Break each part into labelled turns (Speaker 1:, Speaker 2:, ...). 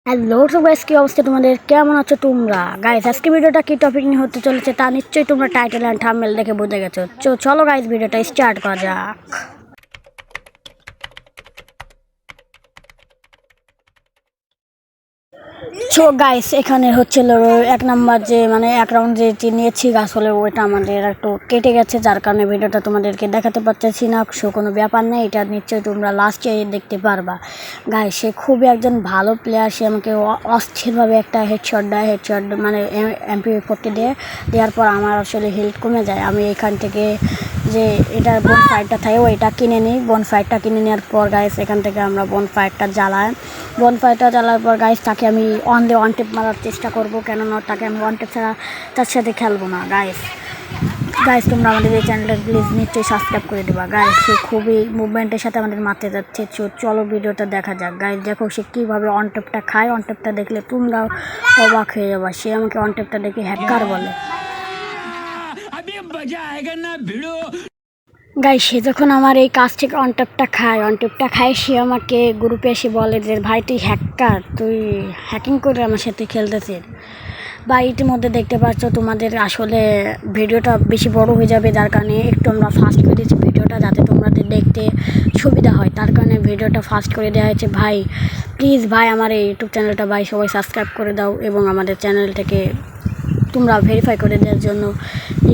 Speaker 1: Hello তো guys, কি অবস্থা তোমাদের? কেমন আছো তোমরা গাইস? আজকে ভিডিওটা কি টপিক নিয়ে হতে চলেছে তা নিশ্চয়ই তোমরা টাইটেল অ্যান্ড থাম্বনেল দেখে বুঝে গেছো। চলো গাইস, ভিডিওটা স্টার্ট করা যাক। সো গাইস, এখানে হচ্ছিল এক নাম্বার যে এক রাউন্ড যে নিয়েছি আসলে ওইটা আমাদের একটু কেটে গেছে, যার কারণে ভিডিওটা তোমাদেরকে দেখাতে পারতেছি না। সো কোনো ব্যাপার নেই, এটা নিশ্চয়ই তোমরা লাস্টে দেখতে পারবা। গাইস, সে খুবই একজন ভালো প্লেয়ার। সে আমাকে অস্থিরভাবে একটা হেডশট দেয়, MP40 দেওয়ার পর আমার আসলে হেলথ কমে যায়। আমি এখান থেকে যে এটার বোন ফায়ারটা থাকে ওইটা কিনে নিই। বোন ফায়ারটা কিনে নেওয়ার পর গাইস এখান থেকে আমরা বোন ফায়ারটা জ্বালাই। বোন ফায়ারটা জ্বালার পর গাইস তাকে আমি ওয়ান টেপ মারার চেষ্টা করবো, কেননা তাকে আমি ওয়ান টেপ ছাড়া তার সাথে খেলবো না। গাইস তোমরা আমাদের এই চ্যানেলটা প্লিজ নিশ্চয়ই সাবস্ক্রাইব করে দেবা। গাইস সে খুবই মুভমেন্টের সাথে আমাদের মারতে যাচ্ছে। চলো ভিডিওটা দেখা যাক। গাইস দেখো সে কীভাবে ওয়ান টেপটা খায়। ওয়ান টেপটা দেখলে তোমরাও অবাক হয়ে যাবা। সে আমাকে ওয়ান টেপটা দেখে হ্যাকার বলে। গাইস সে যখন আমার এই কাজ থেকে ওয়ান টেপটা খায় সে আমাকে গ্রুপে এসে বলে যে ভাই তুই হ্যাকার, তুই হ্যাকিং করে আমার সাথে খেলতেছিস। বা ইতিমধ্যে দেখতে পাচ্ছ তোমাদের আসলে ভিডিওটা বেশি বড় হয়ে যাবে, যার কারণে একটু আমরা ফাস্ট করে দিয়েছি ভিডিওটা, যাতে তোমাদের দেখতে সুবিধা হয়। তার কারণে ভিডিওটা ফাস্ট করে দেওয়া হয়েছে। ভাই প্লিজ ভাই আমার এই ইউটিউব চ্যানেলটা ভাই সবাই সাবস্ক্রাইব করে দাও এবং আমাদের চ্যানেলটাকে তোমরা ভেরিফাই করে দেওয়ার জন্য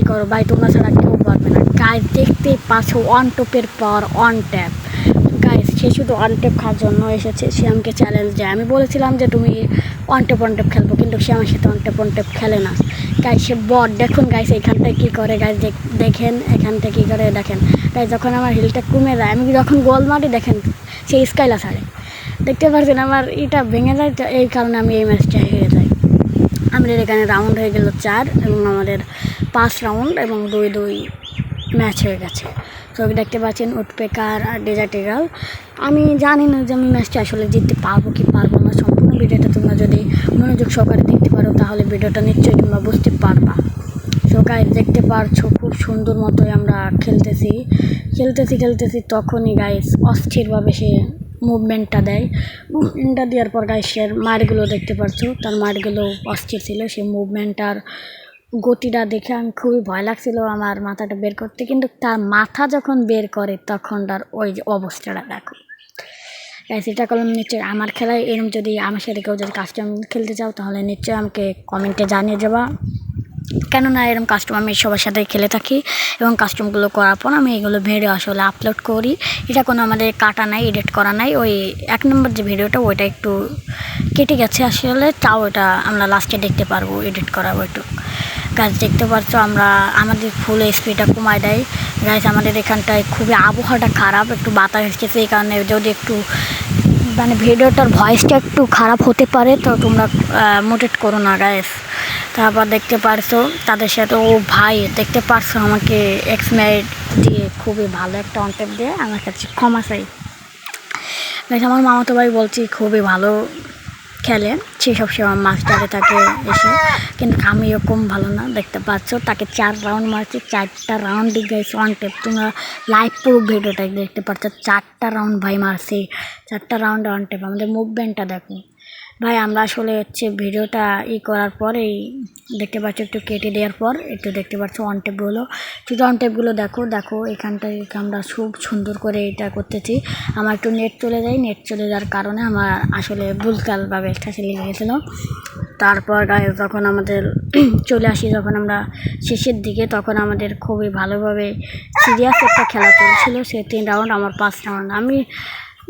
Speaker 1: করো ভাই, তোমরা ছাড়া কেউ পারবে না। গাইস দেখতে পাচ্ছ ওয়ান টেপের পর ওয়ান ট্যাপ। গাইস সে শুধু ওয়ান টেপ খাওয়ার জন্য এসেছে। সে আমাকে চ্যালেঞ্জ দেয়। আমি বলেছিলাম যে তুমি ওয়ান টেপ খেলবো, কিন্তু সে আমার সাথে ওয়ান টেপ খেলে না। গাইস সে বট। দেখুন গাইস এইখানটায় কী করে। গাইস দেখেন এখান থেকে কী করে দেখেন। গাইস যখন আমার হিলটা কমে যায়, আমি যখন গোল মারি দেখেন সে স্কাইলা ছাড়ে। দেখতে পাচ্ছেন আমার এটা ভেঙে যায়, তো এই কারণে আমি এই ম্যাচটা হেরে যাই। আমাদের এখানে রাউন্ড হয়ে গেল 4 এবং আমাদের 5 রাউন্ড এবং 2-2 ম্যাচ হয়ে গেছে। তো দেখতে পাচ্ছেন উডপেকার আর ডেজার্ট ইগল। আমি জানি না যে আমি ম্যাচটা আসলে জিততে পারবো কি পারবো না। সম্পূর্ণ ভিডিওটা তোমরা যদি মনোযোগ সহকারে দেখতে পারো তাহলে ভিডিওটা নিশ্চয়ই তোমরা বুঝতে পারবা। তো গাইস দেখতে পারছো খুব সুন্দর মতোই আমরা খেলতেছি তখনই গাইস অস্থিরভাবে সে মুভমেন্টটা দেয়। মুভমেন্টটা দেওয়ার পর গাইসের মারগুলো দেখতে পাচ্ছো, তার মারগুলো অস্থির ছিল। সে মুভমেন্টটার গতিটা দেখে আমি খুবই ভয় লাগছিল আমার মাথাটা বের করতে, কিন্তু তার মাথা যখন বের করে তখন তার ওই যে অবস্থাটা দেখো। গাইস এটা করলাম। নিশ্চয়ই আমার খেলায় এরকম যদি আমার সাথে কেউ যদি কাস্টম খেলতে চাও তাহলে নিশ্চয়ই আমাকে কমেন্টে জানিয়ে যাবা, কেননা এরকম কাস্টম আমি সবার সাথে খেলে থাকি এবং কাস্টমগুলো করার পর আমি এগুলো ভিডিও আসলে আপলোড করি। এটা কোনো আমাদের কাটা নাই, এডিট করা নাই। ওই 1 নম্বর যে ভিডিওটা ওইটা একটু কেটে গেছে আসলে, তাও ওটা আমরা লাস্টে দেখতে পারবো এডিট করা ওইটু। গাছ দেখতে পাচ্ছ আমরা আমাদের ফুল স্পিডটা কমায় দেয়। গাছ আমাদের এখানটায় খুবই আবহাওয়াটা খারাপ, একটু বাতাস এসেছে, এই কারণে যদি একটু ভিডিওটার ভয়েসটা একটু খারাপ হতে পারে, তো তোমরা মোটেট করো না গাইস। তারপর দেখতে পারছো তাদের সাথে ভাই দেখতে পারছো আমাকে এক্সমেট দিয়ে খুবই ভালো একটা ওয়ান টেপ দিয়ে আমার কাছে ক্ষমা চাই। আমার মামাতো ভাই বলছি খুবই ভালো খেলে, সে সবসময় মাস্টারে থাকে এসে, কিন্তু আমি এরকম ভালো না। দেখতে পাচ্ছ তাকে 4 রাউন্ড মারছি, 4টা রাউন্ডই গেছে ওয়ান টেপ। তোমরা লাইভ পুরো ভিডিওটা দেখতে পাচ্ছ, 4টা রাউন্ড ভাই মারছি, 4টা রাউন্ড ওয়ান টেপ। আমাদের মুভমেন্টটা দেখো ভাই। আমরা আসলে ভিডিওটা করার পর এই দেখতে পাচ্ছ একটু কেটে দেওয়ার পর একটু দেখতে পাচ্ছ ওয়ান টেপগুলো, শুধু ওয়ান টেপগুলো দেখো এখানটায় আমরা খুব সুন্দর করে এটা করতেছি। আমার একটু নেট চলে যাওয়ার কারণে আমার আসলে ভুলভাবে একটা লেগে গেছিলো। তারপর যখন আমাদের চলে আসি, যখন আমরা শেষের দিকে, তখন আমাদের খুবই ভালোভাবে সিরিয়াস একটা খেলা চলছিল। সে 3 রাউন্ড আমার 5 রাউন্ড। আমি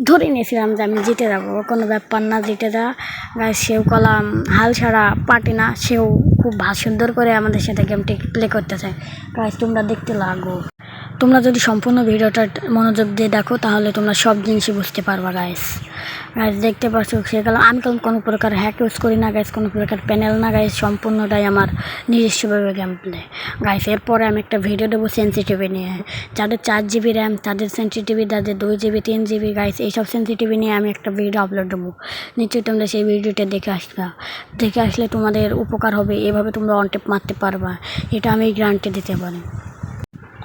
Speaker 1: ধরে নিয়েছিলাম যে আমি জিতে যাবো, কোনো ব্যাপার না জিতে যা। সেও কলাম হাল ছাড়া পার্টি না, সেও খুব সুন্দর করে আমাদের সাথে গেমটি প্লে করতে চায়। তোমরা দেখতে লাগো। তোমরা যদি সম্পূর্ণ ভিডিওটা মনোযোগ দিয়ে দেখো তাহলে তোমরা সব জিনিসই বুঝতে পারবা গাইস। দেখতে পাচ্ছ সেগুলো আমি কোনো প্রকার হ্যাক ইউজ করি না গাইস, কোনো প্রকার প্যানেল না গাইস, সম্পূর্ণটাই আমার নিজস্বভাবে গেম প্লে গাইস। এরপরে আমি একটা ভিডিও দেবো সেন্সিটিভি নিয়ে। যাদের 4 GB র্যাম তাদের সেন্সিটিভি, যাদের 2 GB 3 GB গাইস এইসব সেন্সিটিভি নিয়ে আমি একটা ভিডিও আপলোড দেবো। নিশ্চয়ই তোমরা সেই ভিডিওটা দেখে আসলে তোমাদের উপকার হবে। এভাবে তোমরা ওয়ান টেপ মারতে পারবা, এটা আমি গ্যারান্টি দিতে পারি।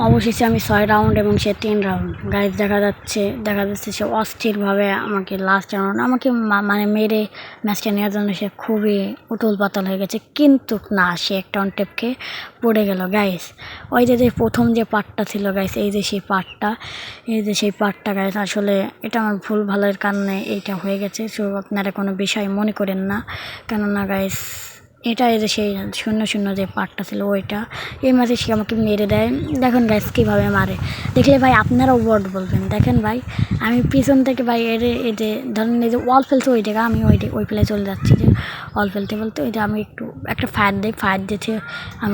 Speaker 1: অবশেষে আমি 6 রাউন্ড এবং সে 3 রাউন্ড। গাইস দেখা যাচ্ছে সে অস্থিরভাবে আমাকে লাস্ট রাউন্ড আমাকে মানে মেরে ম্যাচটা নেওয়ার জন্য সে খুবই উতল পাতল হয়ে গেছে, কিন্তু না, সে একটা অন টেপকে পড়ে গেল গাইস। ওই যে প্রথম যে পার্টটা ছিল গাইস, এই যে সেই পার্টটা গাইস, আসলে এটা আমার ভুল ভালোর কারণে এইটা হয়ে গেছে। সো আপনারা কোনো বিষয় মনে করেন না, কেননা গাইস এটা এই যে সেই 0-0 যে পার্টটা ছিল ওইটা। এই ম্যাচে সে আমাকে মেরে দেয়। দেখুন গাইস কীভাবে মারে, দেখলে ভাই আপনারাও ওয়ার্ড বলবেন। দেখেন ভাই আমি পিছন থেকে ভাই এই যে ধরেন এই যে ওয়াল ফেলছে ওই জায়গা, আমি ওই প্লে চলে যাচ্ছি যে ওয়াল ফেলতে বলতে, ওই যে আমি একটু একটা ফায়ার দিয়েছে আমি,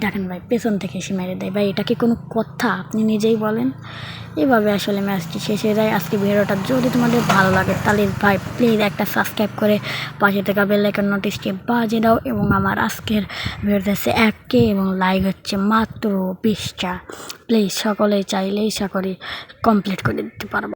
Speaker 1: দেখেন ভাই পেছন থেকে এসে মেরে দেয়। ভাই এটা কি কোনো কথা? আপনি নিজেই বলেন। এভাবে আসলে ম্যাচটি শেষ হয়ে যায়। আজকে ভিডিওটা যদি তোমাদের ভালো লাগে তাহলে ভাই প্লিজ একটা সাবস্ক্রাইব করে পাশে থাকা বেল আইকন নোটিসটি বাজিয়ে দাও, এবং আমার আজকের ভিডিওতে হচ্ছে 1K এবং লাইক হচ্ছে মাত্র 20টা। প্লিজ সকলেই চাইলেই ইচ্ছা করি কমপ্লিট করে দিতে পারবো।